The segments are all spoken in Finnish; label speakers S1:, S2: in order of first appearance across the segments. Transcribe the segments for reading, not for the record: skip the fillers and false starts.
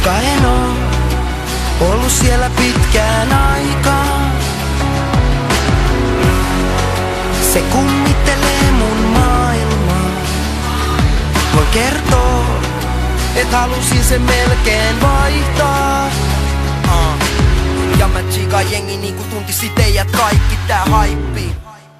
S1: koska en oo ollut siellä pitkään aikaa. Se kummittelee mun maailmaa. Voin kertoo, et halusin sen melkein vaihtaa. Ja mä tsiikaan jengi niinku tuntisi teijät kaikki tää haippi.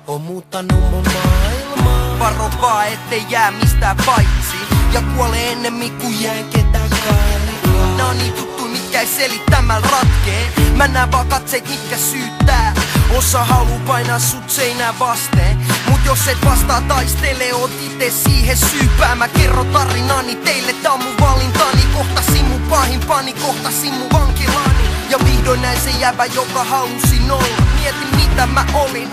S1: On muuttanut mun maailmaa. Varo vaan ettei jää mistään paitsi. Ja kuolee ennemmin kuin jään ketään kaikaa. Nää on niin tuttu mitkä ei selittämällä ratkee. Mä näen vaan katseet mitkä syyttää. Osa haluu painaa sut seinää vasten. Mut jos et vastaa taistele, oot ite siihen syypää. Mä kerron tarinani teille, tää on mun valintani. Kohtasin mun pahimpani, kohtasin mun vankilani. Ja vihdoin näin se jäbä, joka halusin olla. Mietin mitä mä olin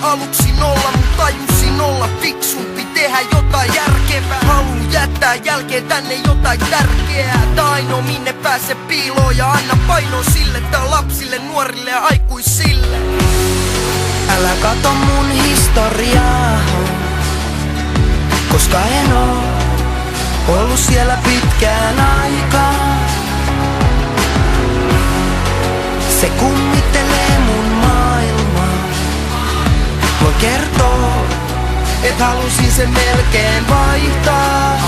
S1: aluksi nolla. Mut tajusin olla fiksumpi, tehdä jotain järkevää. Haluun jättää jälkeen tänne jotain tärkeää. Tää ainoa minne pääse piiloon ja anna paino sille. Tää on lapsille, nuorille ja aikuisille. Älä kato mun historiaa, koska en oo ollut siellä pitkään aikaa. Se kummittelee mun maailmaa. Voin kertoo, et halusin sen melkein vaihtaa.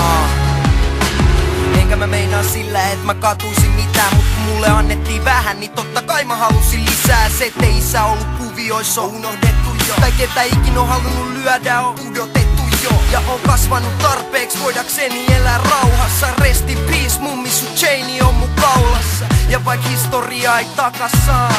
S1: Enkä mä meinaa sillä, et mä katuisin mitään. Mut kun mulle annettiin vähän, niin totta kai mä halusin lisää. Se ettei isä ollut kuvioissa, on unohdettu jo. Tai ketä ikin on halunnut lyödä, on pudotettu jo. Ja on kasvanut tarpeeksi voidakseni elää rauhassa. Rest in peace, mummi sun chaini on mun kaulassa. Ja vaik historiaa ei takas saa,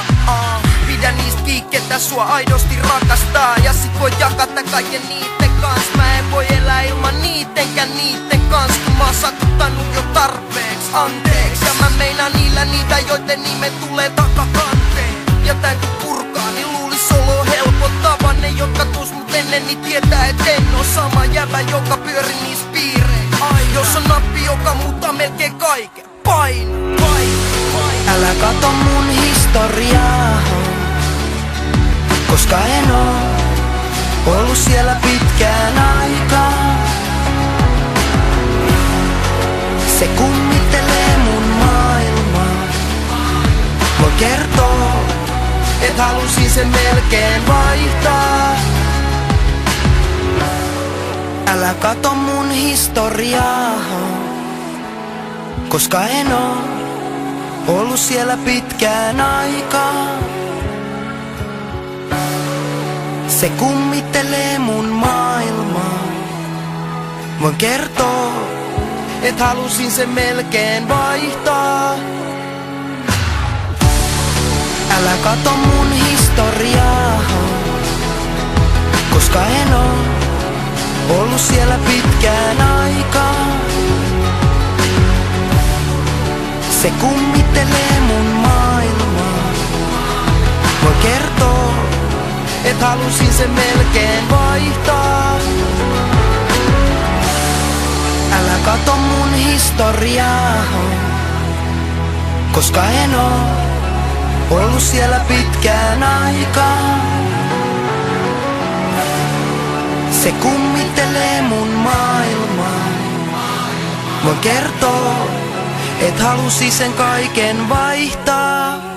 S1: pidä niistä kiikketä sua aidosti rakastaa. Ja sit voit jakata kaiken niitten kans. Mä en voi elää ilman niittenkään niitten kans. Kun mä oon satuttanut jo tarpeeks, anteeks. Ja mä meinaan niillä niitä, joiden nimet tulee takakanteen. Ja tän kun purkaa, niin luulis olo helpottavan. Ne jotka tuus mut ennen, niin tietää et en oo sama jäbä, joka pyöri niis piirein. Jos on nappi, joka muuttaa melkein kaiken, paina. Älä kato mun historiaa, koska en oo ollut siellä pitkään aikaa. Se kummittelee mun maailmaa. Voin kertoo, et halusin sen melkein vaihtaa. Älä kato mun historiaa, koska en oo ollut siellä pitkään aikaa. Se kummittelee mun maailmaa. Voin kertoo, et halusin sen melkein vaihtaa. Älä kato mun historiaa, koska en oo ollut siellä pitkään aikaa. Se kummittelee mun maailmaa. Voin kertoo, et halusin sen melkein vaihtaa. Älä kato mun historiaa, koska en oo ollut siellä pitkään aikaa. Se kummittelee mun maailmaa. Voin kertoo, et halusi sen kaiken vaihtaa.